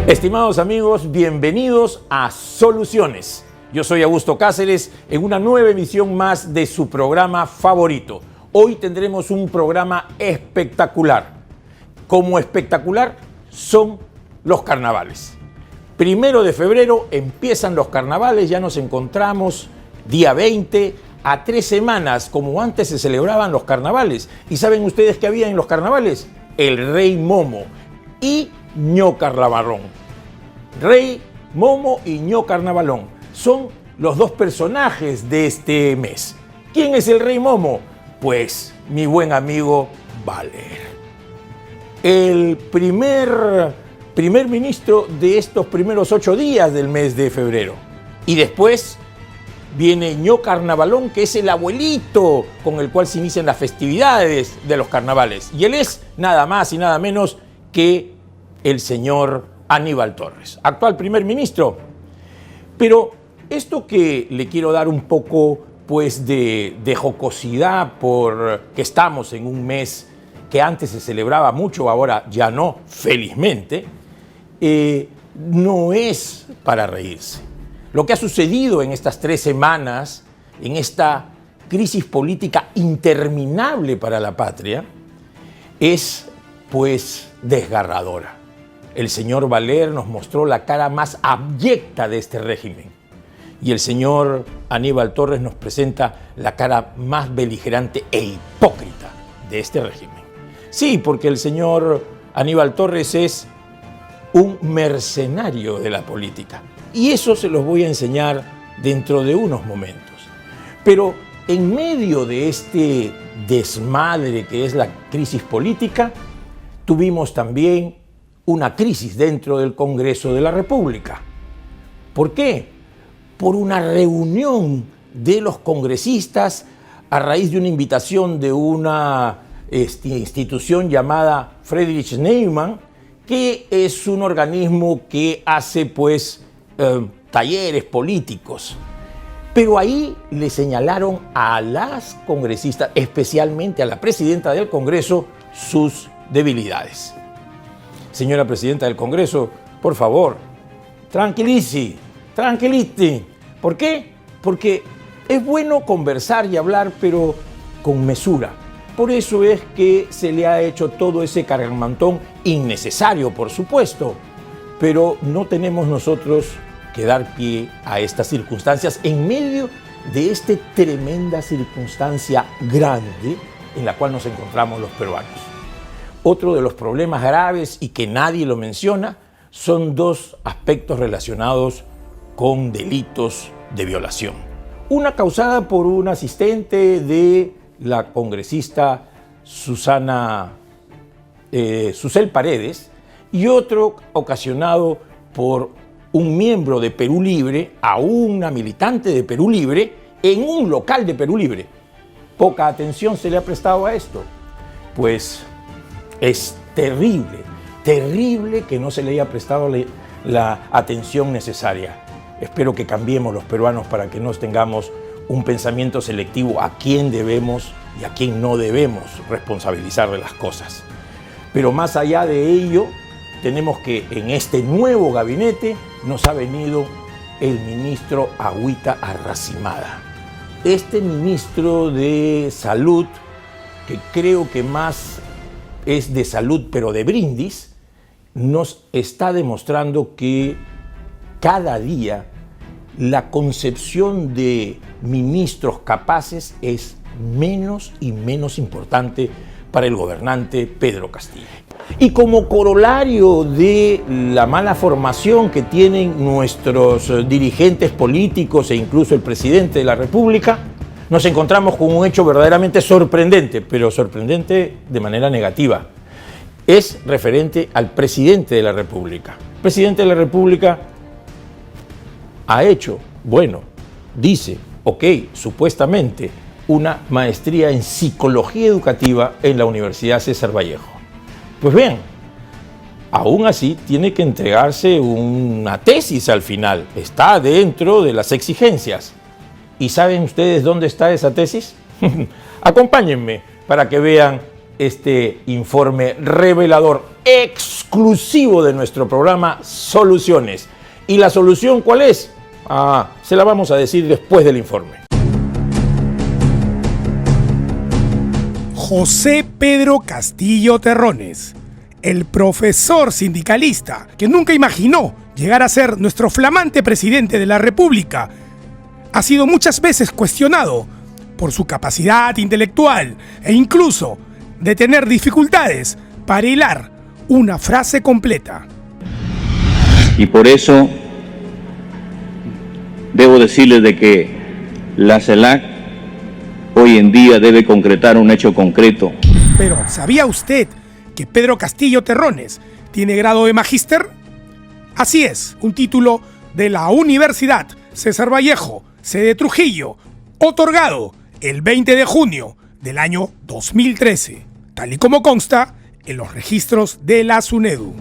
Estimados amigos, bienvenidos a Soluciones. Yo soy Augusto Cáceres en una nueva emisión más de su programa favorito. Hoy tendremos un programa espectacular. Como espectacular son los carnavales. 1 de febrero empiezan los carnavales, ya nos encontramos día 20, a 3 semanas, como antes se celebraban los carnavales. ¿Y saben ustedes qué había en los carnavales? El Rey Momo y Ño Carnavalón. Rey Momo y Ño Carnavalón son los dos personajes de este mes. ¿Quién es el Rey Momo? Pues mi buen amigo Valer. El primer ministro de estos primeros 8 días del mes de febrero. Y después viene Ño Carnavalón, que es el abuelito con el cual se inician las festividades de los carnavales. Y él es nada más y nada menos que el señor Aníbal Torres, actual primer ministro. Pero esto que le quiero dar un poco pues de jocosidad, porque estamos en un mes que antes se celebraba mucho, ahora ya no, felizmente, no es para reírse. Lo que ha sucedido en estas 3 semanas, en esta crisis política interminable para la patria, es pues desgarradora. El señor Valer nos mostró la cara más abyecta de este régimen y el señor Aníbal Torres nos presenta la cara más beligerante e hipócrita de este régimen. Sí, porque el señor Aníbal Torres es un mercenario de la política y eso se los voy a enseñar dentro de unos momentos. Pero en medio de este desmadre que es la crisis política, tuvimos también una crisis dentro del Congreso de la República. ¿Por qué? Por una reunión de los congresistas a raíz de una invitación de una institución llamada Friedrich Naumann, que es un organismo que hace pues talleres políticos. Pero ahí le señalaron a las congresistas, especialmente a la presidenta del Congreso, sus debilidades. Señora presidenta del Congreso, por favor, tranquilice. ¿Por qué? Porque es bueno conversar y hablar, pero con mesura. Por eso es que se le ha hecho todo ese cargamantón innecesario, por supuesto, pero no tenemos nosotros que dar pie a estas circunstancias en medio de esta tremenda circunstancia grande en la cual nos encontramos los peruanos. Otro de los problemas graves y que nadie lo menciona son 2 aspectos relacionados con delitos de violación. Una causada por un asistente de la congresista Susel Paredes y otro ocasionado por un miembro de Perú Libre a una militante de Perú Libre en un local de Perú Libre. Poca atención se le ha prestado a esto. Pues es terrible que no se le haya prestado la atención necesaria. Espero que cambiemos los peruanos para que no tengamos un pensamiento selectivo a quién debemos y a quién no debemos responsabilizar de las cosas. Pero más allá de ello, tenemos que en este nuevo gabinete nos ha venido el ministro Agüita Arracimada. Este ministro de Salud, que creo que más es de salud pero de brindis, nos está demostrando que cada día la concepción de ministros capaces es menos y menos importante para el gobernante Pedro Castillo. Y como corolario de la mala formación que tienen nuestros dirigentes políticos e incluso el presidente de la República, nos encontramos con un hecho verdaderamente sorprendente, pero sorprendente de manera negativa. Es referente al presidente de la República. El presidente de la República ha hecho, dice, supuestamente, una maestría en psicología educativa en la Universidad César Vallejo. Pues bien, aún así tiene que entregarse una tesis al final. Está dentro de las exigencias. ¿Y saben ustedes dónde está esa tesis? Acompáñenme para que vean este informe revelador exclusivo de nuestro programa Soluciones. ¿Y la solución cuál es? Se la vamos a decir después del informe. José Pedro Castillo Terrones, el profesor sindicalista que nunca imaginó llegar a ser nuestro flamante presidente de la República, ha sido muchas veces cuestionado por su capacidad intelectual e incluso de tener dificultades para hilar una frase completa. Y por eso debo decirles de que la CELAC hoy en día debe concretar un hecho concreto. Pero, ¿sabía usted que Pedro Castillo Terrones tiene grado de magíster? Así es, un título de la Universidad César Vallejo, sede Trujillo, otorgado el 20 de junio del año 2013, tal y como consta en los registros de la SUNEDU.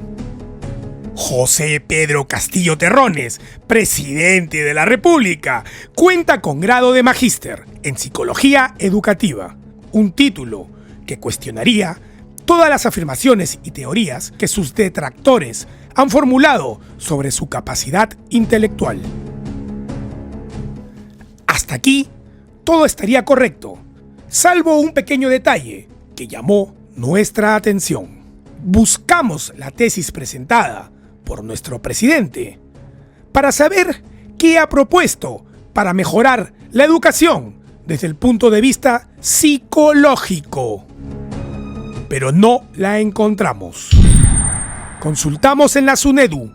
José Pedro Castillo Terrones, presidente de la República, cuenta con grado de magíster en Psicología Educativa, un título que cuestionaría todas las afirmaciones y teorías que sus detractores han formulado sobre su capacidad intelectual. Hasta aquí, todo estaría correcto, salvo un pequeño detalle que llamó nuestra atención. Buscamos la tesis presentada por nuestro presidente para saber qué ha propuesto para mejorar la educación desde el punto de vista psicológico. Pero no la encontramos. Consultamos en la SUNEDU,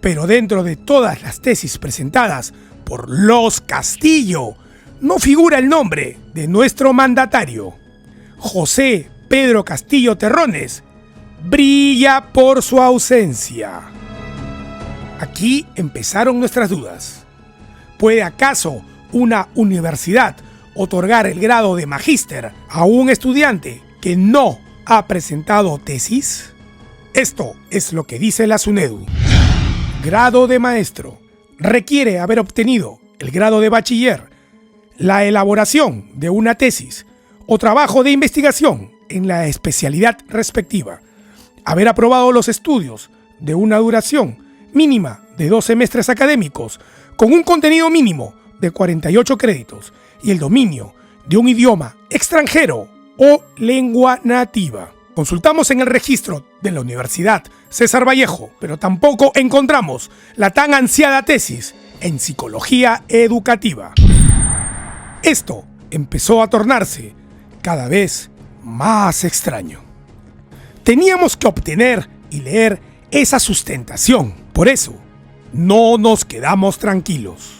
pero dentro de todas las tesis presentadas por los Castillo, no figura el nombre de nuestro mandatario. José Pedro Castillo Terrones brilla por su ausencia. Aquí empezaron nuestras dudas. ¿Puede acaso una universidad otorgar el grado de magíster a un estudiante que no ha presentado tesis? Esto es lo que dice la SUNEDU. Grado de maestro. Requiere haber obtenido el grado de bachiller, la elaboración de una tesis o trabajo de investigación en la especialidad respectiva, haber aprobado los estudios de una duración mínima de 2 semestres académicos con un contenido mínimo de 48 créditos y el dominio de un idioma extranjero o lengua nativa. Consultamos en el registro de la Universidad César Vallejo, pero tampoco encontramos la tan ansiada tesis en Psicología Educativa. Esto empezó a tornarse cada vez más extraño. Teníamos que obtener y leer esa sustentación. Por eso, no nos quedamos tranquilos.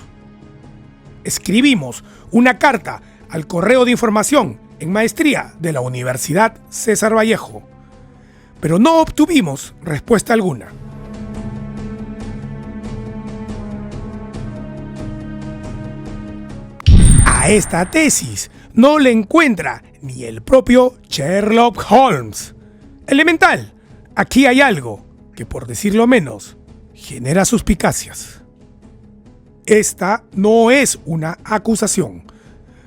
Escribimos una carta al correo de información en maestría de la Universidad César Vallejo, pero no obtuvimos respuesta alguna. A esta tesis no le encuentra ni el propio Sherlock Holmes. Elemental, aquí hay algo que, por decirlo menos, genera suspicacias. Esta no es una acusación,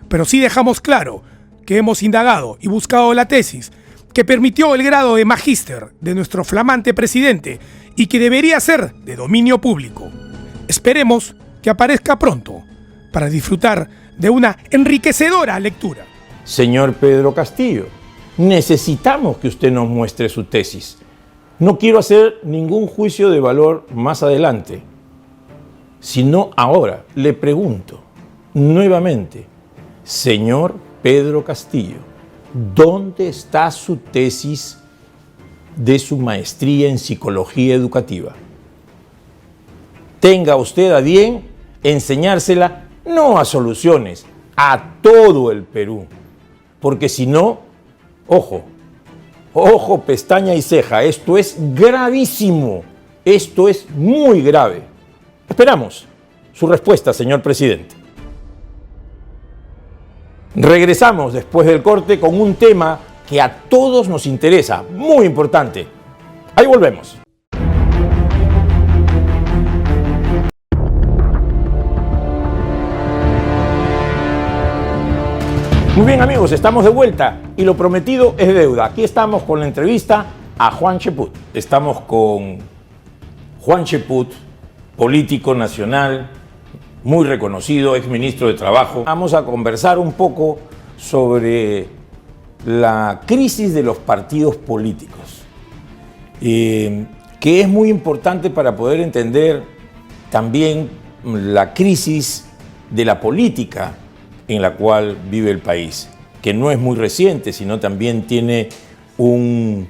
pero sí dejamos claro que hemos indagado y buscado la tesis que permitió el grado de magíster de nuestro flamante presidente y que debería ser de dominio público. Esperemos que aparezca pronto para disfrutar de una enriquecedora lectura. Señor Pedro Castillo, necesitamos que usted nos muestre su tesis. No quiero hacer ningún juicio de valor más adelante, sino ahora le pregunto nuevamente, señor Pedro Castillo, ¿dónde está su tesis de su maestría en Psicología Educativa? Tenga usted a bien enseñársela no a Soluciones, a todo el Perú, porque si no, ojo, pestaña y ceja, esto es gravísimo, esto es muy grave. Esperamos su respuesta, señor presidente. Regresamos después del corte con un tema que a todos nos interesa, muy importante. Ahí volvemos. Muy bien, amigos, estamos de vuelta y lo prometido es deuda. Aquí estamos con la entrevista a Juan Cheput. Estamos con Juan Cheput, político nacional, muy reconocido, exministro de Trabajo. Vamos a conversar un poco sobre la crisis de los partidos políticos, que es muy importante para poder entender también la crisis de la política en la cual vive el país, que no es muy reciente, sino también tiene un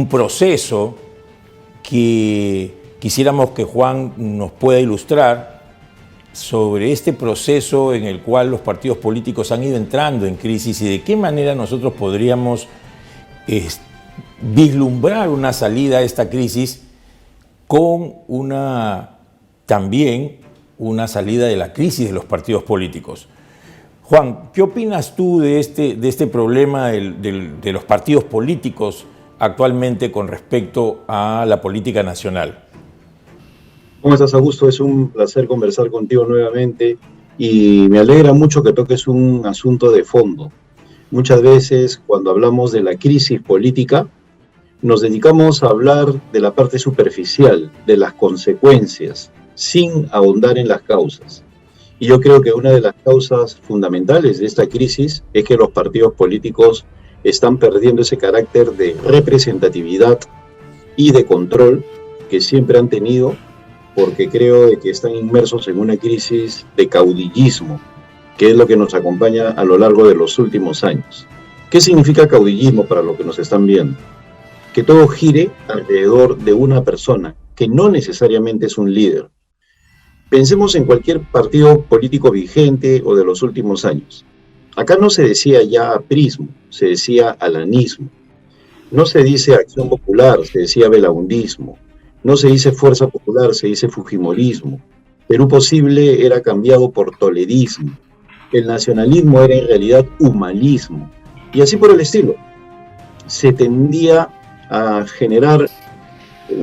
proceso que quisiéramos que Juan nos pueda ilustrar sobre este proceso en el cual los partidos políticos han ido entrando en crisis y de qué manera nosotros podríamos vislumbrar una salida a esta crisis con también una salida de la crisis de los partidos políticos. Juan, ¿qué opinas tú de este problema de los partidos políticos actualmente con respecto a la política nacional? ¿Cómo estás, Augusto? Es un placer conversar contigo nuevamente y me alegra mucho que toques un asunto de fondo. Muchas veces cuando hablamos de la crisis política nos dedicamos a hablar de la parte superficial, de las consecuencias, sin ahondar en las causas. Y yo creo que una de las causas fundamentales de esta crisis es que los partidos políticos están perdiendo ese carácter de representatividad y de control que siempre han tenido, porque creo que están inmersos en una crisis de caudillismo, que es lo que nos acompaña a lo largo de los últimos años. ¿Qué significa caudillismo para los que nos están viendo? Que todo gire alrededor de una persona, que no necesariamente es un líder. Pensemos en cualquier partido político vigente o de los últimos años. Acá no se decía ya aprismo, se decía alanismo. No se dice Acción Popular, se decía belaundismo. No se dice Fuerza Popular, se dice fujimorismo. Perú Posible era cambiado por toledismo. El nacionalismo era en realidad humanismo. Y así por el estilo. Se tendía a generar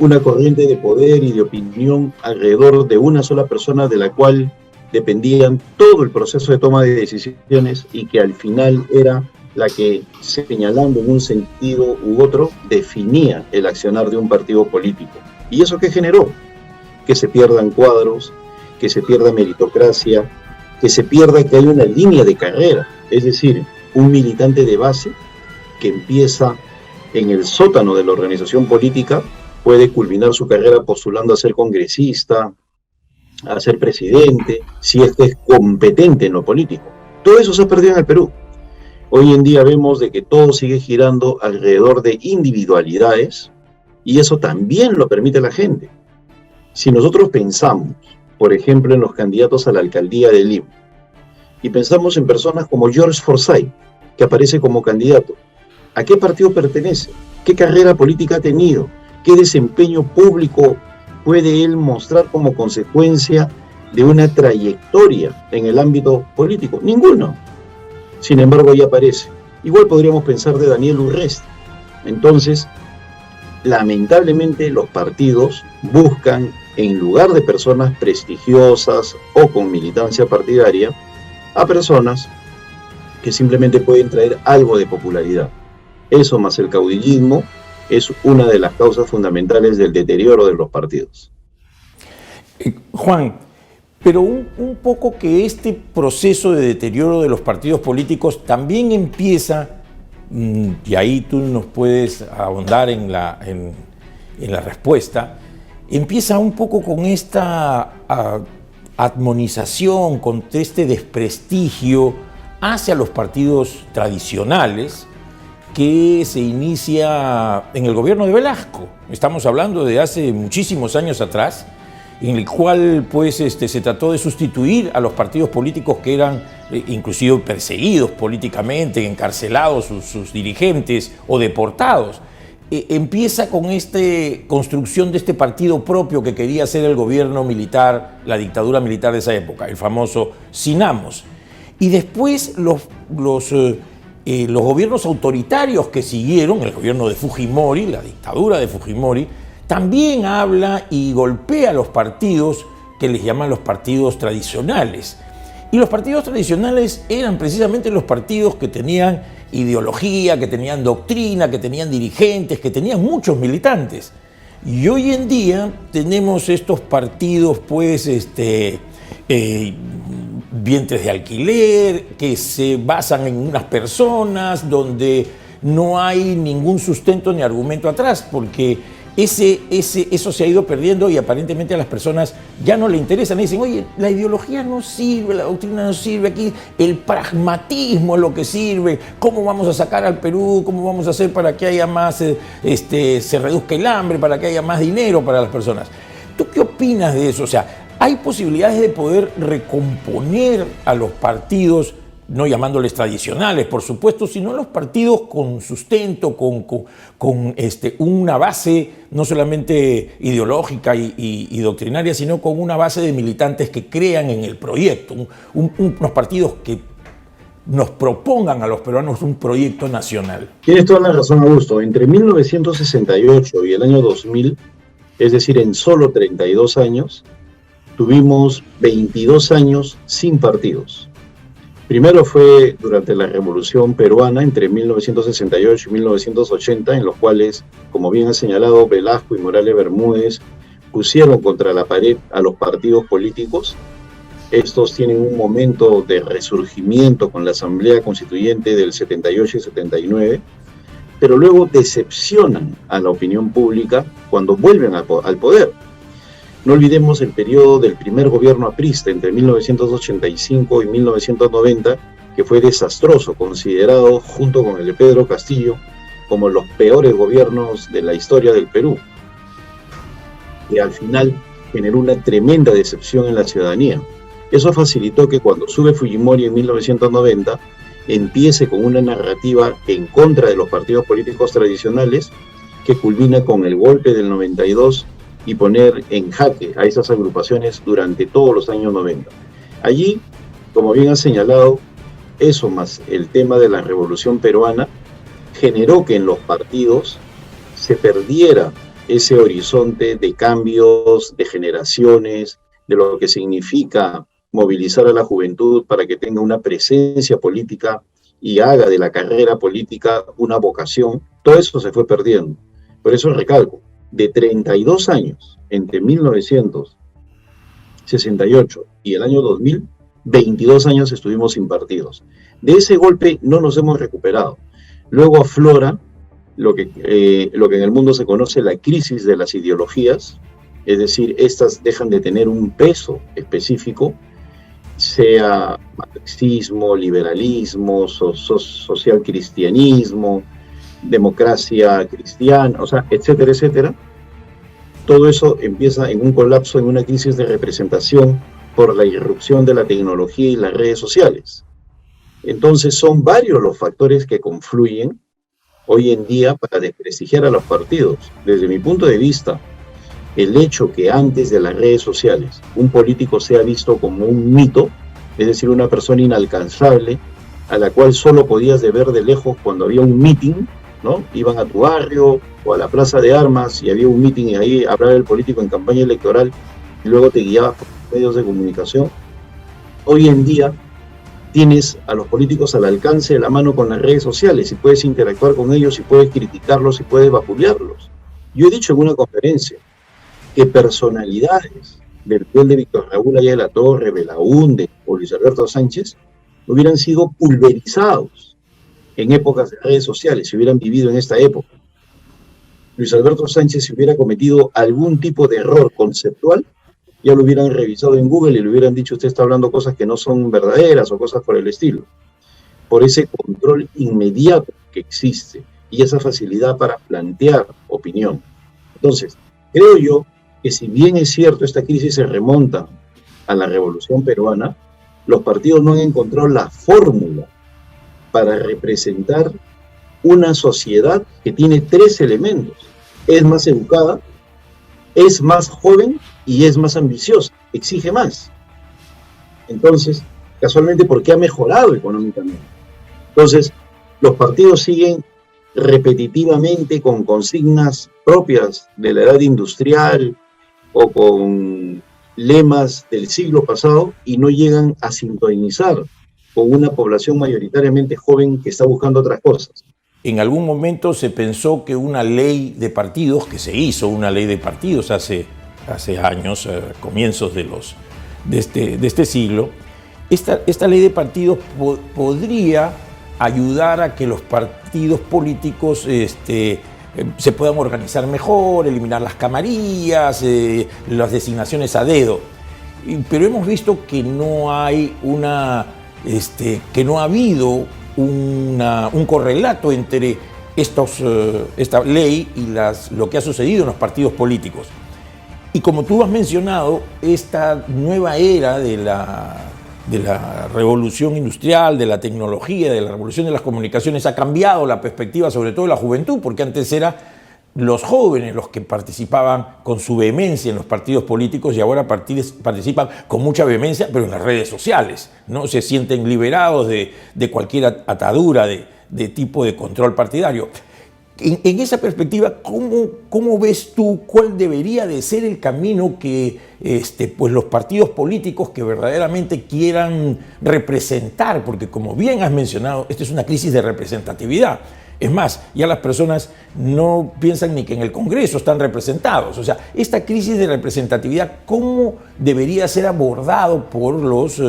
una corriente de poder y de opinión alrededor de una sola persona de la cual dependían todo el proceso de toma de decisiones y que al final era la que, señalando en un sentido u otro, definía el accionar de un partido político. ¿Y eso qué generó? Que se pierdan cuadros, que se pierda meritocracia, que se pierda que hay una línea de carrera, es decir, un militante de base que empieza en el sótano de la organización política, puede culminar su carrera postulando a ser congresista, a ser presidente, si es que es competente en lo político. Todo eso se ha perdido en el Perú. Hoy en día vemos de que todo sigue girando alrededor de individualidades y eso también lo permite la gente. Si nosotros pensamos, por ejemplo, en los candidatos a la alcaldía de Lima y pensamos en personas como George Forsyth, que aparece como candidato, ¿a qué partido pertenece? ¿Qué carrera política ha tenido? ¿Qué desempeño público puede él mostrar como consecuencia de una trayectoria en el ámbito político? Ninguno. Sin embargo, ahí aparece. Igual podríamos pensar de Daniel Urresti. Entonces, lamentablemente los partidos buscan, en lugar de personas prestigiosas o con militancia partidaria, a personas que simplemente pueden traer algo de popularidad. Eso más el caudillismo es una de las causas fundamentales del deterioro de los partidos. Juan, pero un poco que este proceso de deterioro de los partidos políticos también empieza, y ahí tú nos puedes ahondar en la respuesta, empieza un poco con esta admonización, con este desprestigio hacia los partidos tradicionales, que se inicia en el gobierno de Velasco. Estamos hablando de hace muchísimos años atrás, en el cual pues, se trató de sustituir a los partidos políticos que eran inclusive perseguidos políticamente, encarcelados sus dirigentes o deportados. Empieza con esta construcción de este partido propio que quería ser el gobierno militar, la dictadura militar de esa época, el famoso Sinamos. Y después los gobiernos autoritarios que siguieron, el gobierno de Fujimori, la dictadura de Fujimori, también habla y golpea a los partidos que les llaman los partidos tradicionales. Y los partidos tradicionales eran precisamente los partidos que tenían ideología, que tenían doctrina, que tenían dirigentes, que tenían muchos militantes. Y hoy en día tenemos estos partidos, pues, vientres de alquiler, que se basan en unas personas, donde no hay ningún sustento ni argumento atrás, porque eso se ha ido perdiendo y aparentemente a las personas ya no le interesan. Dicen, oye, la ideología no sirve, la doctrina no sirve, aquí el pragmatismo es lo que sirve. ¿Cómo vamos a sacar al Perú? ¿Cómo vamos a hacer para que haya más, se reduzca el hambre, para que haya más dinero para las personas? ¿Tú qué opinas de eso? O sea, ¿hay posibilidades de poder recomponer a los partidos, no llamándoles tradicionales, por supuesto, sino los partidos con sustento, con una base no solamente ideológica y doctrinaria, sino con una base de militantes que crean en el proyecto, unos partidos que nos propongan a los peruanos un proyecto nacional? Tienes toda la razón, Augusto. Entre 1968 y el año 2000, es decir, en solo 32 años, tuvimos 22 años sin partidos. Primero fue durante la Revolución Peruana, entre 1968 y 1980, en los cuales, como bien ha señalado Velasco y Morales Bermúdez, pusieron contra la pared a los partidos políticos. Estos tienen un momento de resurgimiento con la Asamblea Constituyente del 78 y 79, pero luego decepcionan a la opinión pública cuando vuelven al poder. No olvidemos el periodo del primer gobierno aprista entre 1985 y 1990, que fue desastroso, considerado junto con el de Pedro Castillo como los peores gobiernos de la historia del Perú, y al final generó una tremenda decepción en la ciudadanía. Eso facilitó que cuando sube Fujimori en 1990 empiece con una narrativa en contra de los partidos políticos tradicionales, que culmina con el golpe del 92 y poner en jaque a esas agrupaciones durante todos los años 90. Allí, como bien ha señalado, eso más el tema de la Revolución Peruana generó que en los partidos se perdiera ese horizonte de cambios, de generaciones, de lo que significa movilizar a la juventud para que tenga una presencia política y haga de la carrera política una vocación. Todo eso se fue perdiendo. Por eso recalco, de 32 años, entre 1968 y el año 2000, 22 años estuvimos sin partidos. De ese golpe no nos hemos recuperado. Luego aflora lo que en el mundo se conoce la crisis de las ideologías, es decir, estas dejan de tener un peso específico, sea marxismo, liberalismo, social cristianismo, democracia cristiana, o sea, etcétera, etcétera. Todo eso empieza en un colapso, en una crisis de representación por la irrupción de la tecnología y las redes sociales. Entonces son varios los factores que confluyen hoy en día para desprestigiar a los partidos. Desde mi punto de vista, el hecho que antes de las redes sociales un político sea visto como un mito, es decir, una persona inalcanzable, a la cual solo podías ver de lejos cuando había un meeting, ¿no? Iban a tu barrio o a la plaza de armas y había un meeting y ahí hablaba el político en campaña electoral y luego te guiaba por medios de comunicación. Hoy en día tienes a los políticos al alcance de la mano con las redes sociales y puedes interactuar con ellos y puedes criticarlos y puedes vapulearlos. Yo he dicho en una conferencia que personalidades del nivel de Víctor Raúl Aya de la Torre, Belaúnde o Luis Alberto Sánchez hubieran sido pulverizados en épocas de redes sociales, si hubieran vivido en esta época. Luis Alberto Sánchez, si hubiera cometido algún tipo de error conceptual, ya lo hubieran revisado en Google y le hubieran dicho, usted está hablando cosas que no son verdaderas o cosas por el estilo. Por ese control inmediato que existe y esa facilidad para plantear opinión. Entonces, creo yo que si bien es cierto esta crisis se remonta a la Revolución Peruana, los partidos no han encontrado la fórmula para representar una sociedad que tiene tres elementos. Es más educada, es más joven y es más ambiciosa, exige más. Entonces, casualmente porque ha mejorado económicamente. Entonces, los partidos siguen repetitivamente con consignas propias de la edad industrial o con lemas del siglo pasado y no llegan a sintonizar con una población mayoritariamente joven que está buscando otras cosas. En algún momento se pensó que una ley de partidos, que se hizo una ley de partidos hace años, comienzos de este siglo, esta ley de partidos podría ayudar a que los partidos políticos se puedan organizar mejor, eliminar las camarillas, las designaciones a dedo. Pero hemos visto que no hay que no ha habido un correlato entre esta ley y lo que ha sucedido en los partidos políticos. Y como tú has mencionado, esta nueva era de la revolución industrial, de la tecnología, de la revolución de las comunicaciones ha cambiado la perspectiva, sobre todo de la juventud, porque antes era los jóvenes los que participaban con su vehemencia en los partidos políticos y ahora participan con mucha vehemencia, pero en las redes sociales, ¿no? Se sienten liberados de cualquier atadura de tipo de control partidario. En esa perspectiva, ¿cómo ves tú cuál debería de ser el camino que pues los partidos políticos que verdaderamente quieran representar? Porque como bien has mencionado, esta es una crisis de representatividad. Es más, ya las personas no piensan ni que en el Congreso están representados. O sea, esta crisis de representatividad, ¿cómo debería ser abordado por los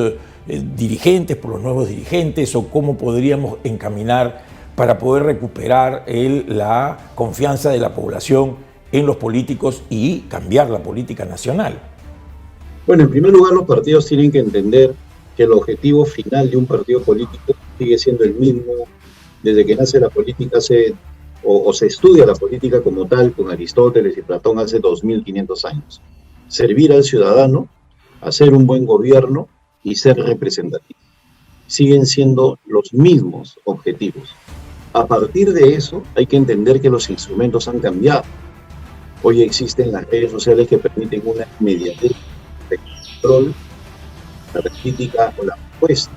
dirigentes, por los nuevos dirigentes, o cómo podríamos encaminar para poder recuperar la confianza de la población en los políticos y cambiar la política nacional? Bueno, en primer lugar, los partidos tienen que entender que el objetivo final de un partido político sigue siendo el mismo desde que nace la política o se estudia la política como tal con Aristóteles y Platón hace 2500 años. Servir al ciudadano, hacer un buen gobierno y ser representativo. Siguen siendo los mismos objetivos. A partir de eso, hay que entender que los instrumentos han cambiado. Hoy existen las redes sociales que permiten una inmediatez de control, la crítica o la respuesta.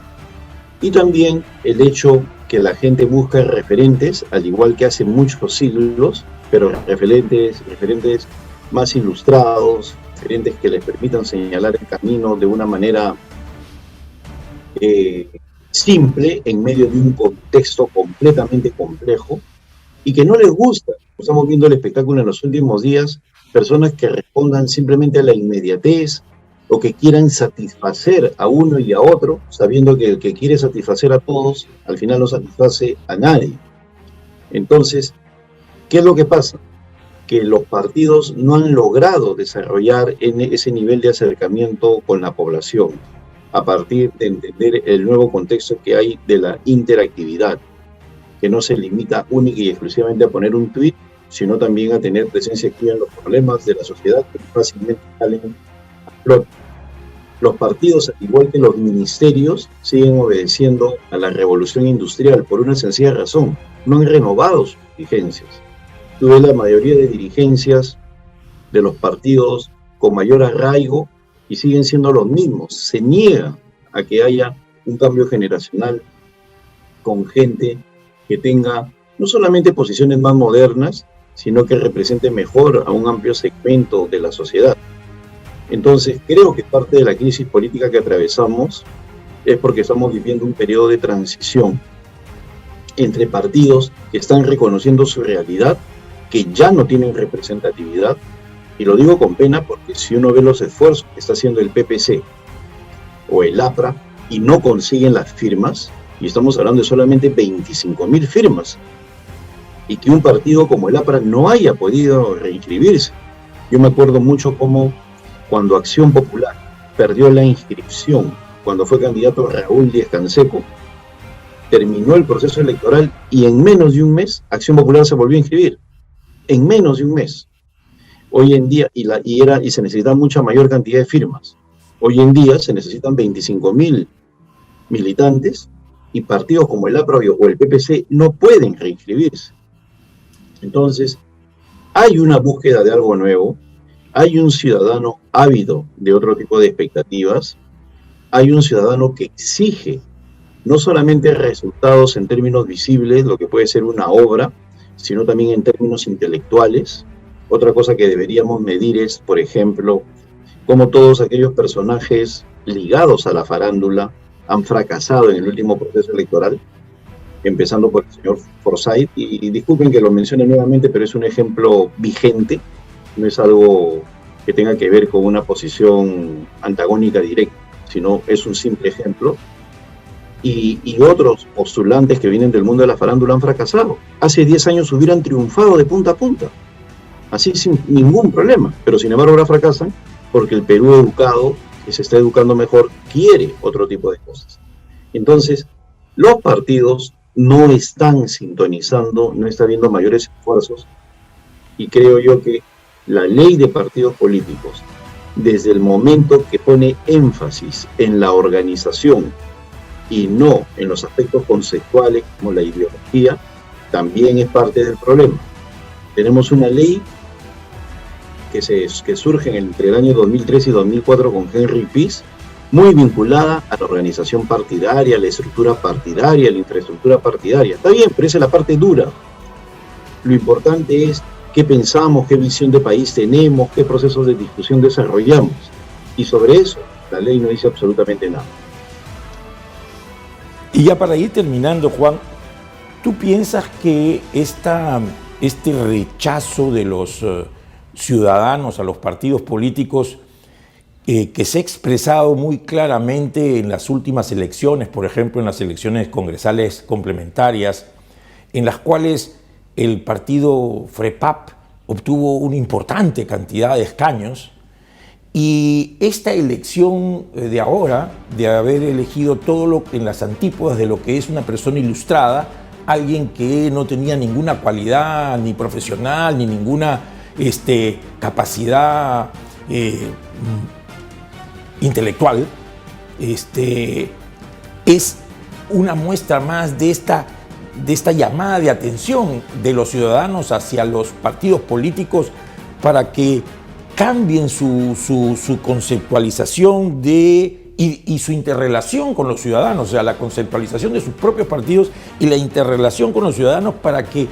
Y también el hecho que la gente busca referentes, al igual que hace muchos siglos, pero referentes más ilustrados, referentes que les permitan señalar el camino de una manera simple en medio de un contexto completamente complejo y que no les gusta. Estamos viendo el espectáculo en los últimos días, personas que respondan simplemente a la inmediatez o que quieran satisfacer a uno y a otro, sabiendo que el que quiere satisfacer a todos, al final no satisface a nadie. Entonces, ¿qué es lo que pasa? Que los partidos no han logrado desarrollar ese nivel de acercamiento con la población, a partir de entender el nuevo contexto que hay de la interactividad, que no se limita única y exclusivamente a poner un tuit, sino también a tener presencia activa en los problemas de la sociedad que fácilmente salen a flote. Los partidos, al igual que los ministerios, siguen obedeciendo a la revolución industrial por una sencilla razón: no han renovado sus dirigencias. Tú ves la mayoría de dirigencias de los partidos con mayor arraigo y siguen siendo los mismos. Se niega a que haya un cambio generacional con gente que tenga no solamente posiciones más modernas, sino que represente mejor a un amplio segmento de la sociedad. Entonces, creo que parte de la crisis política que atravesamos es porque estamos viviendo un periodo de transición entre partidos que están reconociendo su realidad, que ya no tienen representatividad, y lo digo con pena porque si uno ve los esfuerzos que está haciendo el PPC o el APRA y no consiguen las firmas, y estamos hablando de solamente 25.000 firmas, y que un partido como el APRA no haya podido reinscribirse. Yo me acuerdo mucho cómo cuando Acción Popular perdió la inscripción, cuando fue candidato Raúl Díez Canseco, terminó el proceso electoral y en menos de un mes Acción Popular se volvió a inscribir. En menos de un mes. Hoy en día, y se necesita mucha mayor cantidad de firmas. Hoy en día se necesitan 25.000 militantes y partidos como el APRA o el PPC no pueden reinscribirse. Entonces, hay una búsqueda de algo nuevo, hay un ciudadano ávido de otro tipo de expectativas, hay un ciudadano que exige no solamente resultados en términos visibles, lo que puede ser una obra, sino también en términos intelectuales. Otra cosa que deberíamos medir es, por ejemplo, cómo todos aquellos personajes ligados a la farándula han fracasado en el último proceso electoral, empezando por el señor Forsyth, y disculpen que lo mencione nuevamente, pero es un ejemplo vigente, no es algo que tenga que ver con una posición antagónica directa, sino es un simple ejemplo. Y otros postulantes que vienen del mundo de la farándula han fracasado. Hace 10 años hubieran triunfado de punta a punta, así sin ningún problema, pero sin embargo ahora fracasan porque el Perú educado, que se está educando mejor, quiere otro tipo de cosas. Entonces, los partidos no están sintonizando, no está habiendo mayores esfuerzos, y creo yo que la ley de partidos políticos, desde el momento que pone énfasis en la organización y no en los aspectos conceptuales como la ideología, también es parte del problema. Tenemos una ley que surge entre el año 2003 y 2004 con Henry Peace, muy vinculada a la organización partidaria, a la estructura partidaria, a la infraestructura partidaria. Está bien, pero esa es la parte dura. Lo importante es qué pensamos, qué visión de país tenemos, qué procesos de discusión desarrollamos. Y sobre eso, la ley no dice absolutamente nada. Y ya para ir terminando, Juan, ¿tú piensas que este rechazo de los ciudadanos a los partidos políticos que se ha expresado muy claramente en las últimas elecciones, por ejemplo en las elecciones congresales complementarias, en las cuales el partido FREPAP obtuvo una importante cantidad de escaños, y esta elección de ahora, de haber elegido todo lo en las antípodas de lo que es una persona ilustrada, alguien que no tenía ninguna cualidad ni profesional ni ninguna capacidad intelectual, es una muestra más de esta llamada de atención de los ciudadanos hacia los partidos políticos para que cambien su conceptualización y su interrelación con los ciudadanos, o sea, la conceptualización de sus propios partidos y la interrelación con los ciudadanos, para que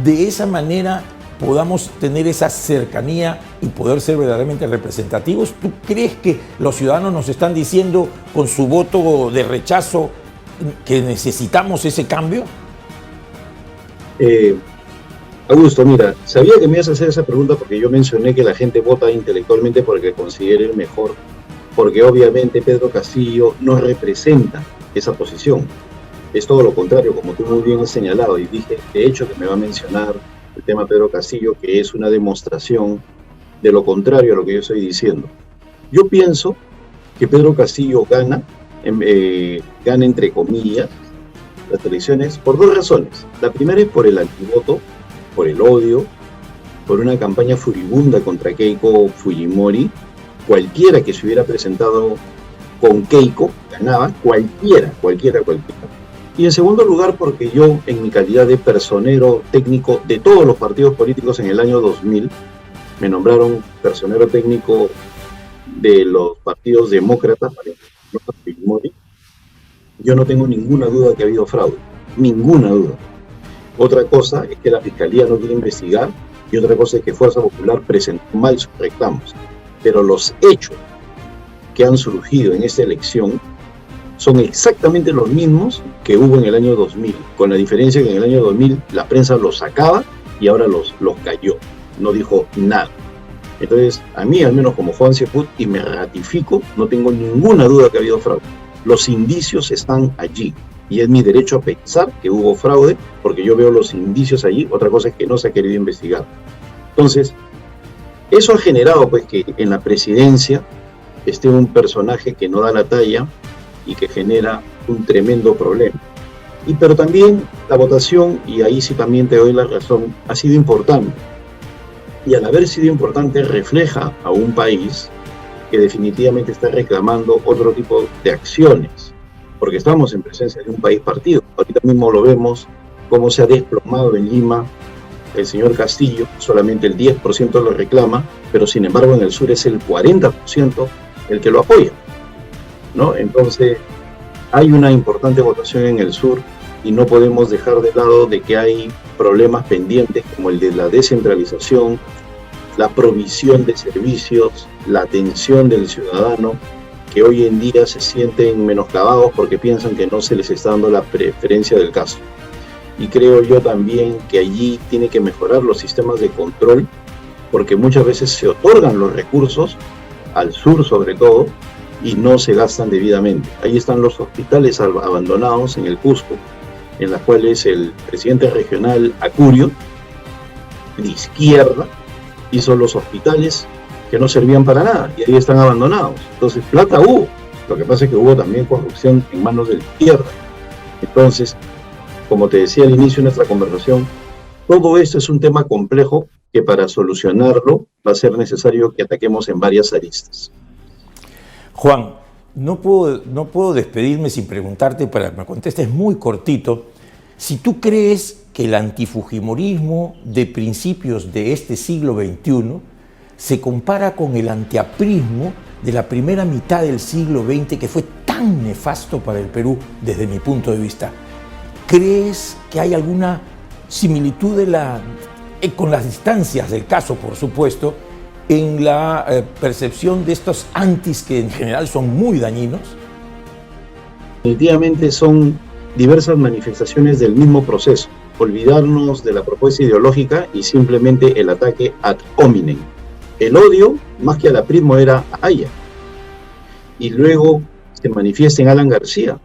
de esa manera podamos tener esa cercanía y poder ser verdaderamente representativos. ¿Tú crees que los ciudadanos nos están diciendo con su voto de rechazo que necesitamos ese cambio? Augusto, mira, sabía que me ibas a hacer esa pregunta porque yo mencioné que la gente vota intelectualmente porque considere el mejor, porque obviamente Pedro Castillo no representa esa posición. Es todo lo contrario, como tú muy bien has señalado, y dije, de hecho, que me va a mencionar el tema Pedro Castillo, que es una demostración de lo contrario a lo que yo estoy diciendo. Yo pienso que Pedro Castillo gana entre comillas, las elecciones por dos razones. La primera es por el antivoto, por el odio, por una campaña furibunda contra Keiko Fujimori. Cualquiera que se hubiera presentado con Keiko ganaba, cualquiera. Y en segundo lugar, porque yo, en mi calidad de personero técnico de todos los partidos políticos en el año 2000, me nombraron personero técnico de los partidos demócratas para Fujimori. Yo no tengo ninguna duda que ha habido fraude, ninguna duda. Otra cosa es que la Fiscalía no quiere investigar, y otra cosa es que Fuerza Popular presentó mal sus reclamos. Pero los hechos que han surgido en esta elección son exactamente los mismos que hubo en el año 2000, con la diferencia que en el año 2000 la prensa los sacaba y ahora los cayó, no dijo nada. Entonces, a mí, al menos como Juan Ceput, y me ratifico, no tengo ninguna duda que ha habido fraude. Los indicios están allí, y es mi derecho a pensar que hubo fraude, porque yo veo los indicios allí. Otra cosa es que no se ha querido investigar. Entonces, eso ha generado pues que en la presidencia esté un personaje que no da la talla y que genera un tremendo problema. Pero también la votación, y ahí sí también te doy la razón, ha sido importante. Y al haber sido importante refleja a un país que definitivamente está reclamando otro tipo de acciones, porque estamos en presencia de un país partido. Ahorita mismo lo vemos, cómo se ha desplomado en Lima el señor Castillo, solamente el 10% lo reclama, pero sin embargo en el sur es el 40% el que lo apoya, ¿no? Entonces hay una importante votación en el sur y no podemos dejar de lado de que hay problemas pendientes como el de la descentralización, la provisión de servicios, la atención del ciudadano, que hoy en día se sienten menoscabados porque piensan que no se les está dando la preferencia del caso. Y creo yo también que allí tiene que mejorar los sistemas de control, porque muchas veces se otorgan los recursos, al sur sobre todo, y no se gastan debidamente. Ahí están los hospitales abandonados en el Cusco, en los cuales el presidente regional Acurio, de izquierda, hizo los hospitales que no servían para nada, y ahí están abandonados. Entonces, plata hubo. Lo que pasa es que hubo también corrupción en manos de la izquierda. Entonces, como te decía al inicio de nuestra conversación, todo esto es un tema complejo que para solucionarlo va a ser necesario que ataquemos en varias aristas. Juan, no puedo despedirme sin preguntarte, para que me contestes muy cortito, si tú crees que el antifujimorismo de principios de este siglo XXI se compara con el antiaprismo de la primera mitad del siglo XX, que fue tan nefasto para el Perú desde mi punto de vista. ¿Crees que hay alguna similitud con las distancias del caso, por supuesto, en la percepción de estos antis que en general son muy dañinos? Definitivamente son diversas manifestaciones del mismo proceso. Olvidarnos de la propuesta ideológica y simplemente el ataque ad hominem. El odio, más que al aprismo, era a Haya. Y luego se manifiesta en Alan García.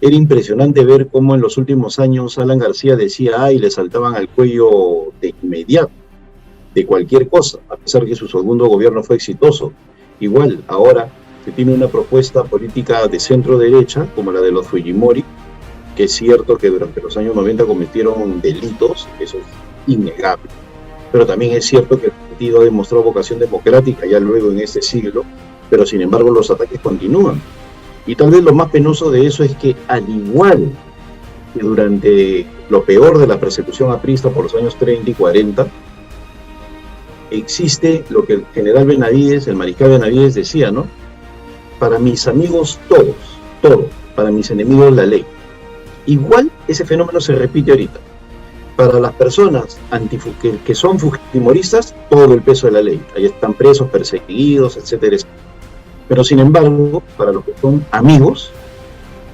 Era impresionante ver cómo en los últimos años Alan García decía y le saltaban al cuello de inmediato, de cualquier cosa, a pesar que su segundo gobierno fue exitoso. Igual, ahora se tiene una propuesta política de centro derecha, como la de los Fujimori, que es cierto que durante los años 90 cometieron delitos, eso es innegable. Pero también es cierto que el partido ha demostrado vocación democrática ya luego en este siglo, pero sin embargo los ataques continúan. Y tal vez lo más penoso de eso es que, al igual que durante lo peor de la persecución aprista por los años 30 y 40, existe lo que el general Benavides, el mariscal Benavides decía, ¿no? Para mis amigos todo, para mis enemigos la ley. Igual ese fenómeno se repite ahorita. Para las personas que son fujimoristas, todo el peso de la ley. Ahí están presos, perseguidos, etcétera, etcétera. Pero sin embargo, para los que son amigos,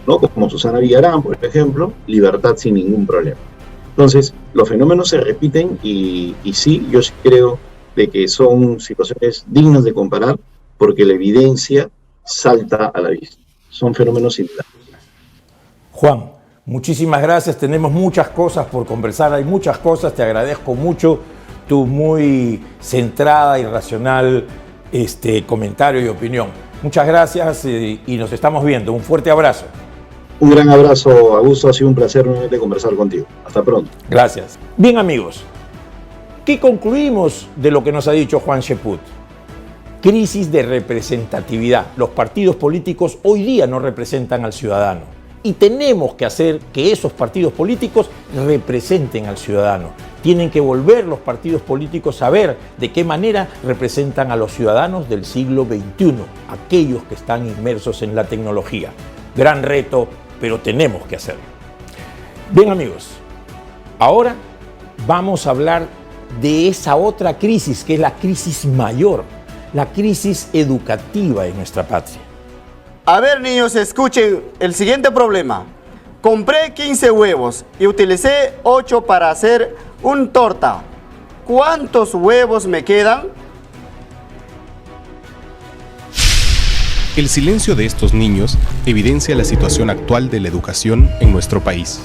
¿no? Como Susana Villarán, por ejemplo, libertad sin ningún problema. Entonces, los fenómenos se repiten y sí, yo sí creo de que son situaciones dignas de comparar porque la evidencia salta a la vista. Son fenómenos similares. Juan, muchísimas gracias. Tenemos muchas cosas por conversar. Hay muchas cosas. Te agradezco mucho tu muy centrada y racional comentario y opinión. Muchas gracias y nos estamos viendo. Un fuerte abrazo. Un gran abrazo, Augusto. Ha sido un placer nuevamente conversar contigo. Hasta pronto. Gracias. Bien, amigos, ¿qué concluimos de lo que nos ha dicho Juan Cheput? Crisis de representatividad. Los partidos políticos hoy día no representan al ciudadano y tenemos que hacer que esos partidos políticos representen al ciudadano. Tienen que volver los partidos políticos a ver de qué manera representan a los ciudadanos del siglo XXI, aquellos que están inmersos en la tecnología. Gran reto, pero tenemos que hacerlo. Bien, amigos, ahora vamos a hablar de esa otra crisis, que es la crisis mayor, la crisis educativa en nuestra patria. A ver, niños, escuchen el siguiente problema. Compré 15 huevos y utilicé 8 para hacer un torta. ¿Cuántos huevos me quedan? El silencio de estos niños evidencia la situación actual de la educación en nuestro país.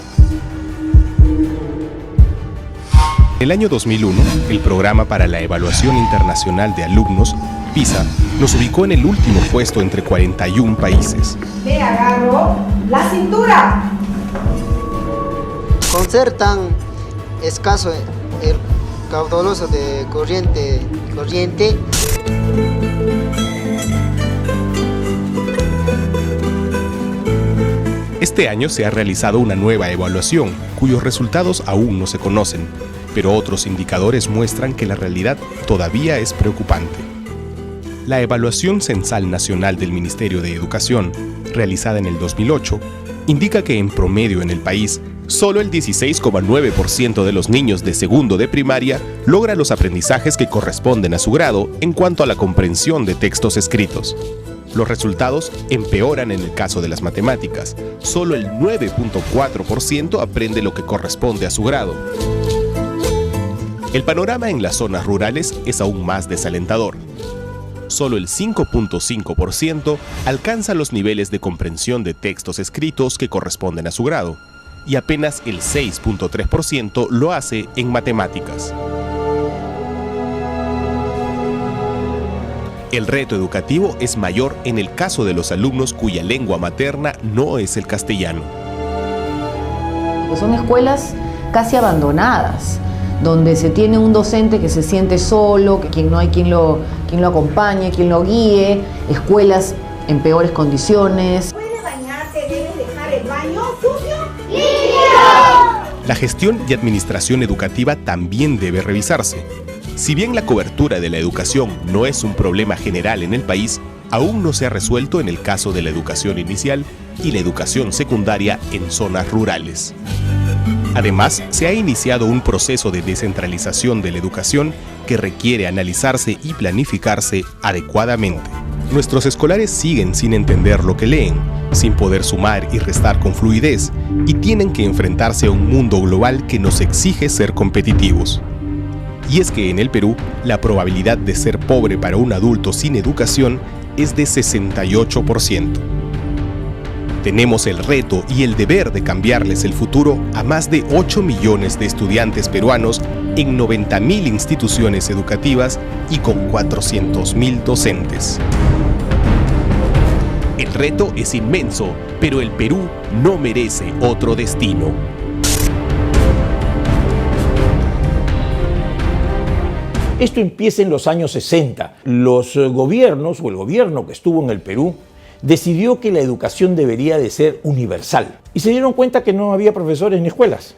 En el año 2001, el Programa para la Evaluación Internacional de Alumnos, PISA, nos ubicó en el último puesto entre 41 países. Me agarro la cintura. Con ser tan escaso el caudaloso de corriente, Este año se ha realizado una nueva evaluación, cuyos resultados aún no se conocen, pero otros indicadores muestran que la realidad todavía es preocupante. La Evaluación Censal Nacional del Ministerio de Educación, realizada en el 2008, indica que en promedio en el país Solo el 16,9% de los niños de segundo de primaria logra los aprendizajes que corresponden a su grado en cuanto a la comprensión de textos escritos. Los resultados empeoran en el caso de las matemáticas. Solo el 9,4% aprende lo que corresponde a su grado. El panorama en las zonas rurales es aún más desalentador. Solo el 5,5% alcanza los niveles de comprensión de textos escritos que corresponden a su grado, y apenas el 6,3% lo hace en matemáticas. El reto educativo es mayor en el caso de los alumnos cuya lengua materna no es el castellano. Son escuelas casi abandonadas, donde se tiene un docente que se siente solo, que no hay quien lo acompañe, quien lo guíe, escuelas en peores condiciones. ¿Puedes bañarte? ¿Debes dejar el baño sucio? ¡Limpio! La gestión y administración educativa también debe revisarse. Si bien la cobertura de la educación no es un problema general en el país, aún no se ha resuelto en el caso de la educación inicial y la educación secundaria en zonas rurales. Además, se ha iniciado un proceso de descentralización de la educación que requiere analizarse y planificarse adecuadamente. Nuestros escolares siguen sin entender lo que leen, sin poder sumar y restar con fluidez, y tienen que enfrentarse a un mundo global que nos exige ser competitivos. Y es que en el Perú, la probabilidad de ser pobre para un adulto sin educación es de 68%. Tenemos el reto y el deber de cambiarles el futuro a más de 8 millones de estudiantes peruanos en 90.000 instituciones educativas y con 400.000 docentes. El reto es inmenso, pero el Perú no merece otro destino. Esto empieza en los años 60. Los gobiernos, o el gobierno que estuvo en el Perú, decidió que la educación debería de ser universal. Y se dieron cuenta que no había profesores ni escuelas.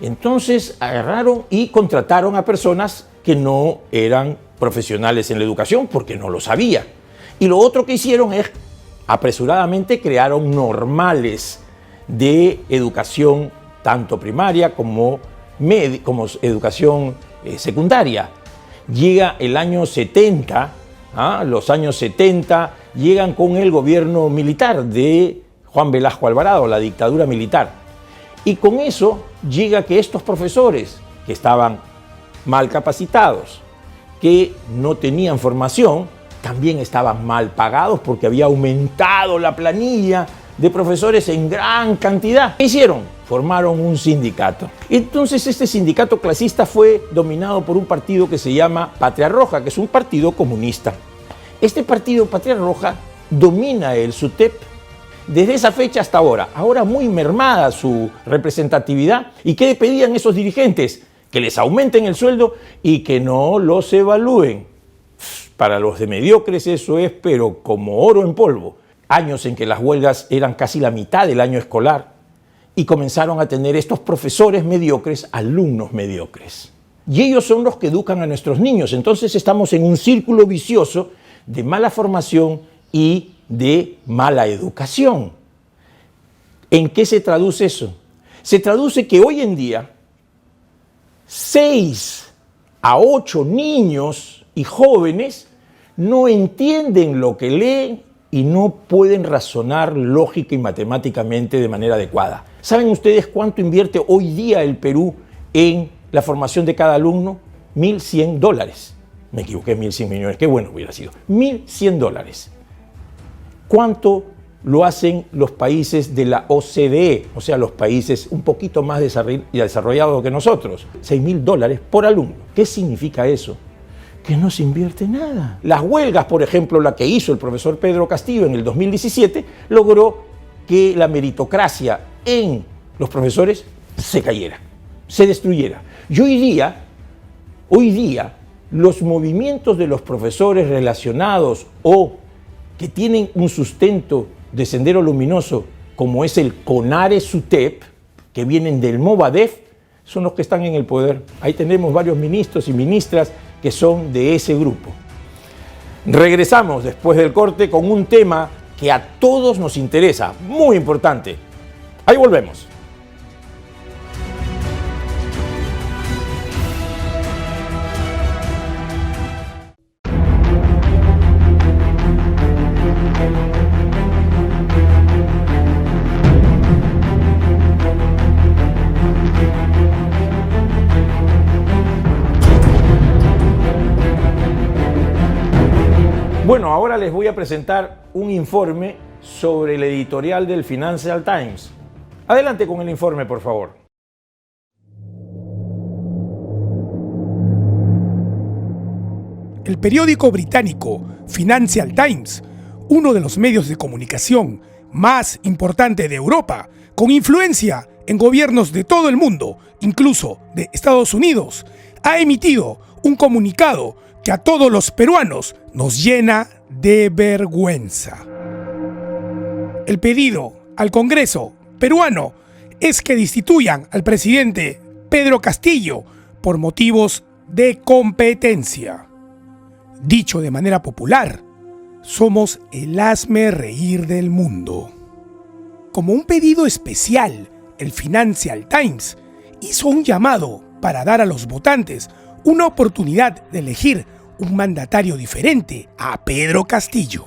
Entonces agarraron y contrataron a personas que no eran profesionales en la educación porque no lo sabía. Y lo otro que hicieron es, apresuradamente, crearon normales de educación, tanto primaria como educación secundaria. Llega el año 70, los años 70 llegan con el gobierno militar de Juan Velasco Alvarado, la dictadura militar. Y con eso llega que estos profesores, que estaban mal capacitados, que no tenían formación, también estaban mal pagados porque había aumentado la planilla de profesores en gran cantidad. ¿Qué hicieron? Formaron un sindicato. Entonces este sindicato clasista fue dominado por un partido que se llama Patria Roja, que es un partido comunista. Este partido, Patria Roja, domina el SUTEP desde esa fecha hasta ahora. Ahora muy mermada su representatividad. ¿Y qué pedían esos dirigentes? Que les aumenten el sueldo y que no los evalúen. Para los de mediocres eso es, pero como oro en polvo. Años en que las huelgas eran casi la mitad del año escolar y comenzaron a tener estos profesores mediocres, alumnos mediocres. Y ellos son los que educan a nuestros niños. Entonces estamos en un círculo vicioso de mala formación y de mala educación. ¿En qué se traduce eso? Se traduce que hoy en día 6 a 8 niños y jóvenes no entienden lo que leen y no pueden razonar lógica y matemáticamente de manera adecuada. ¿Saben ustedes cuánto invierte hoy día el Perú en la formación de cada alumno? $1.100. Me equivoqué, 1.100 millones, qué bueno hubiera sido. $1.100. ¿Cuánto lo hacen los países de la OCDE? O sea, los países un poquito más desarrollados que nosotros. $6.000 por alumno. ¿Qué significa eso? Que no se invierte nada. Las huelgas, por ejemplo, la que hizo el profesor Pedro Castillo en el 2017, logró que la meritocracia en los profesores se cayera, se destruyera. Y hoy día, los movimientos de los profesores relacionados o que tienen un sustento de Sendero Luminoso, como es el CONARE-SUTEP, que vienen del Movadef, son los que están en el poder. Ahí tenemos varios ministros y ministras que son de ese grupo. Regresamos después del corte con un tema que a todos nos interesa, muy importante. Ahí volvemos. Bueno, ahora les voy a presentar un informe sobre el editorial del Financial Times. Adelante con el informe, por favor. El periódico británico Financial Times, uno de los medios de comunicación más importante de Europa, con influencia en gobiernos de todo el mundo, incluso de Estados Unidos, ha emitido un comunicado que a todos los peruanos nos llena de vergüenza. El pedido al Congreso peruano es que destituyan al presidente Pedro Castillo por motivos de competencia. Dicho de manera popular, somos el hazmerreír del mundo. Como un pedido especial, el Financial Times hizo un llamado para dar a los votantes una oportunidad de elegir un mandatario diferente a Pedro Castillo.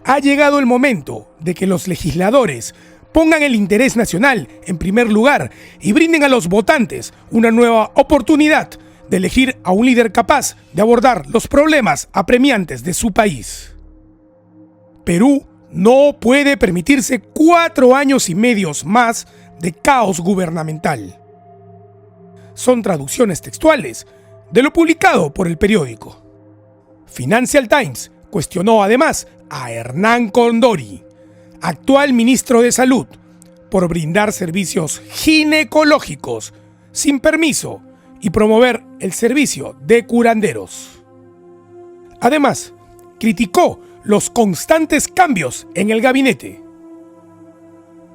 Ha llegado el momento de que los legisladores pongan el interés nacional en primer lugar y brinden a los votantes una nueva oportunidad de elegir a un líder capaz de abordar los problemas apremiantes de su país. Perú no puede permitirse 4 años y medio más de caos gubernamental. Son traducciones textuales de lo publicado por el periódico. Financial Times cuestionó además a Hernán Condori, actual ministro de Salud, por brindar servicios ginecológicos sin permiso y promover el servicio de curanderos. Además, criticó los constantes cambios en el gabinete.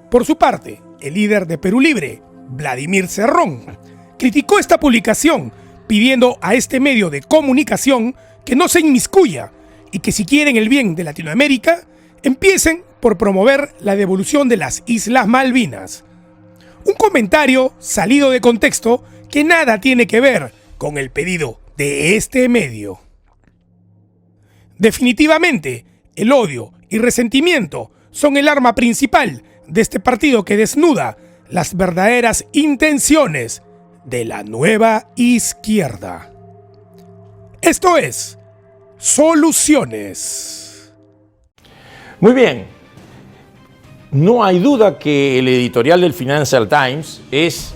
Por su parte, el líder de Perú Libre, Vladimir Cerrón, criticó esta publicación pidiendo a este medio de comunicación que no se inmiscuya y que si quieren el bien de Latinoamérica, empiecen por promover la devolución de las Islas Malvinas. Un comentario salido de contexto que nada tiene que ver con el pedido de este medio. Definitivamente, el odio y resentimiento son el arma principal de este partido que desnuda las verdaderas intenciones de la nueva izquierda. Esto es Soluciones. Muy bien. No hay duda que el editorial del Financial Times es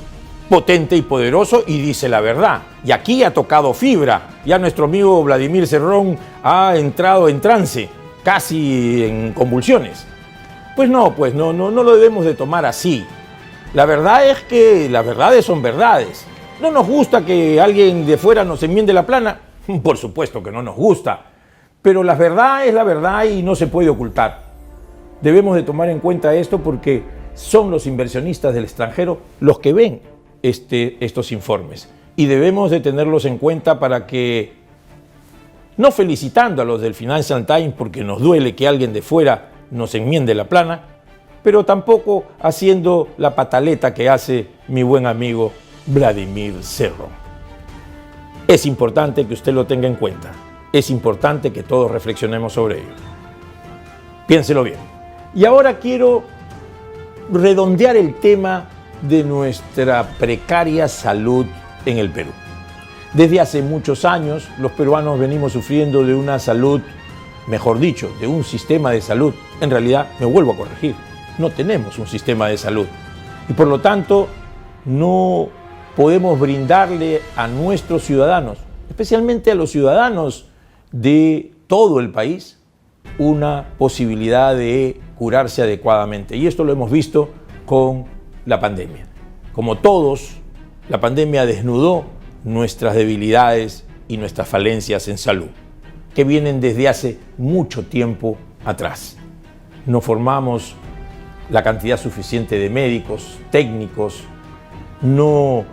potente y poderoso y dice la verdad. Y aquí ha tocado fibra. Ya nuestro amigo Vladimir Cerrón ha entrado en trance, casi en convulsiones. Pues no lo debemos de tomar así. La verdad es que las verdades son verdades. ¿No nos gusta que alguien de fuera nos enmiende la plana? Por supuesto que no nos gusta. Pero la verdad es la verdad y no se puede ocultar. Debemos de tomar en cuenta esto porque son los inversionistas del extranjero los que ven estos informes. Y debemos de tenerlos en cuenta para que, no felicitando a los del Financial Times porque nos duele que alguien de fuera nos enmiende la plana, pero tampoco haciendo la pataleta que hace mi buen amigo Vladimir Cerrón. Es importante que usted lo tenga en cuenta. Es importante que todos reflexionemos sobre ello. Piénselo bien. Y ahora quiero redondear el tema de nuestra precaria salud en el Perú. Desde hace muchos años, los peruanos venimos sufriendo de una salud, mejor dicho, de un sistema de salud. En realidad, me vuelvo a corregir, no tenemos un sistema de salud. Y por lo tanto, no podemos brindarle a nuestros ciudadanos, especialmente a los ciudadanos de todo el país, una posibilidad de curarse adecuadamente. Y esto lo hemos visto con la pandemia. Como todos, la pandemia desnudó nuestras debilidades y nuestras falencias en salud, que vienen desde hace mucho tiempo atrás. No formamos la cantidad suficiente de médicos, técnicos, no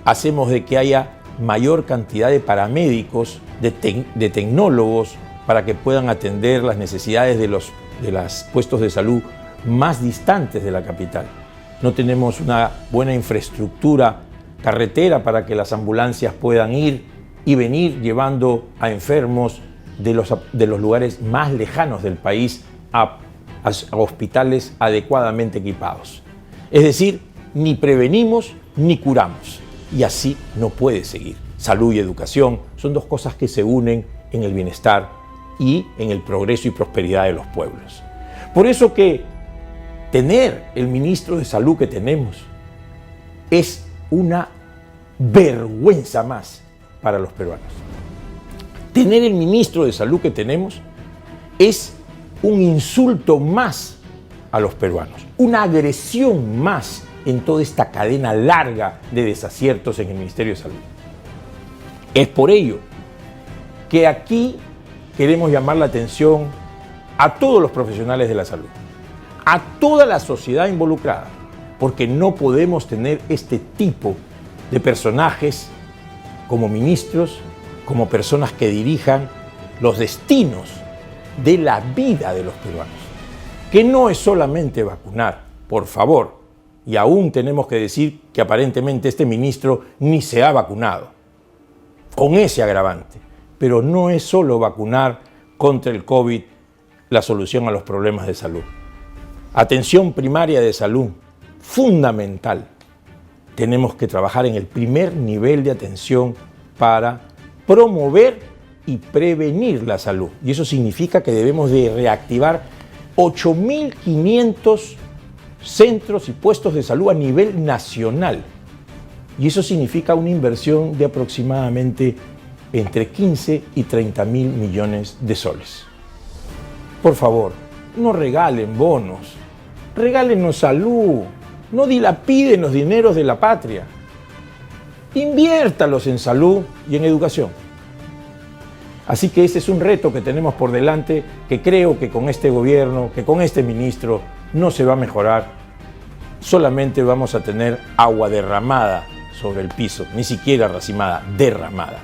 hacemos de que haya mayor cantidad de paramédicos, de tecnólogos, para que puedan atender las necesidades de los puestos de salud más distantes de la capital. No tenemos una buena infraestructura carretera para que las ambulancias puedan ir y venir llevando a enfermos de los lugares más lejanos del país a hospitales adecuadamente equipados. Es decir, ni prevenimos ni curamos. Y así no puede seguir. Salud y educación son dos cosas que se unen en el bienestar y en el progreso y prosperidad de los pueblos. Por eso que tener el ministro de Salud que tenemos es una vergüenza más para los peruanos. Tener el ministro de Salud que tenemos es un insulto más a los peruanos, una agresión más en toda esta cadena larga de desaciertos en el Ministerio de Salud. Es por ello que aquí queremos llamar la atención a todos los profesionales de la salud, a toda la sociedad involucrada, porque no podemos tener este tipo de personajes como ministros, como personas que dirijan los destinos de la vida de los peruanos. Que no es solamente vacunar, por favor, y aún tenemos que decir que aparentemente este ministro ni se ha vacunado, con ese agravante. Pero no es solo vacunar contra el COVID la solución a los problemas de salud. Atención primaria de salud, fundamental. Tenemos que trabajar en el primer nivel de atención para promover y prevenir la salud. Y eso significa que debemos de reactivar 8.500 centros y puestos de salud a nivel nacional. Y eso significa una inversión de aproximadamente entre 15 y 30 mil millones de soles. Por favor, no regalen bonos, regálenos salud, no dilapiden los dineros de la patria. Inviértalos en salud y en educación. Así que ese es un reto que tenemos por delante, que creo que con este gobierno, que con este ministro, no se va a mejorar. Solamente vamos a tener agua derramada sobre el piso, ni siquiera racimada, derramada.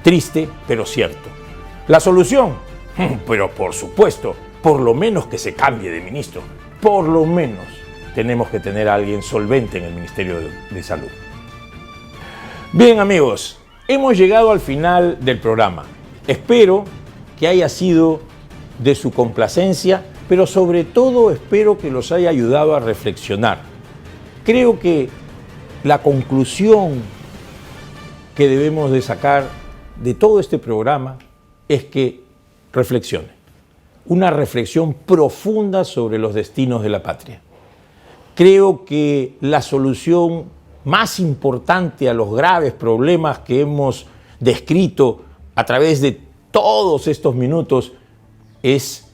Triste, pero cierto. La solución, pero por supuesto, por lo menos que se cambie de ministro. Por lo menos tenemos que tener a alguien solvente en el Ministerio de Salud. Bien, amigos, hemos llegado al final del programa. Espero que haya sido de su complacencia, pero sobre todo espero que los haya ayudado a reflexionar. Creo que la conclusión que debemos de sacar de todo este programa es que reflexione. Una reflexión profunda sobre los destinos de la patria. Creo que la solución más importante a los graves problemas que hemos descrito a través de todos estos minutos es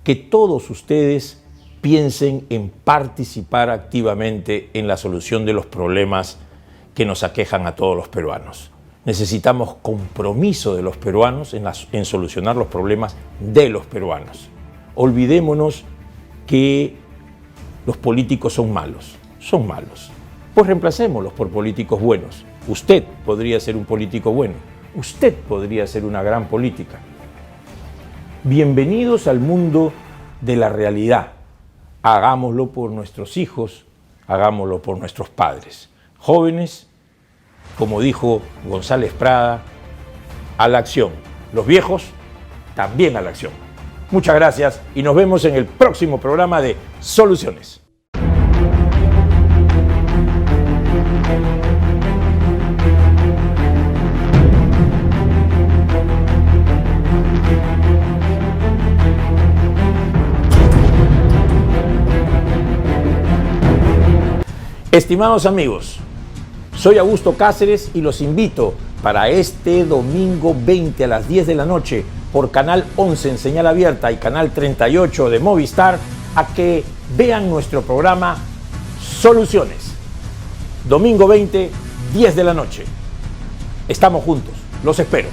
que todos ustedes piensen en participar activamente en la solución de los problemas que nos aquejan a todos los peruanos. Necesitamos compromiso de los peruanos en solucionar los problemas de los peruanos. Olvidémonos que los políticos son malos. Pues reemplacémoslos por políticos buenos. Usted podría ser un político bueno. Usted podría ser una gran política. Bienvenidos al mundo de la realidad. Hagámoslo por nuestros hijos, hagámoslo por nuestros padres. Jóvenes, como dijo González Prada, a la acción. Los viejos, también a la acción. Muchas gracias y nos vemos en el próximo programa de Soluciones. Estimados amigos, soy Augusto Cáceres y los invito para este domingo 20 a las 10 de la noche por Canal 11 en señal abierta y Canal 38 de Movistar a que vean nuestro programa Soluciones. Domingo 20, 10 de la noche. Estamos juntos, los espero.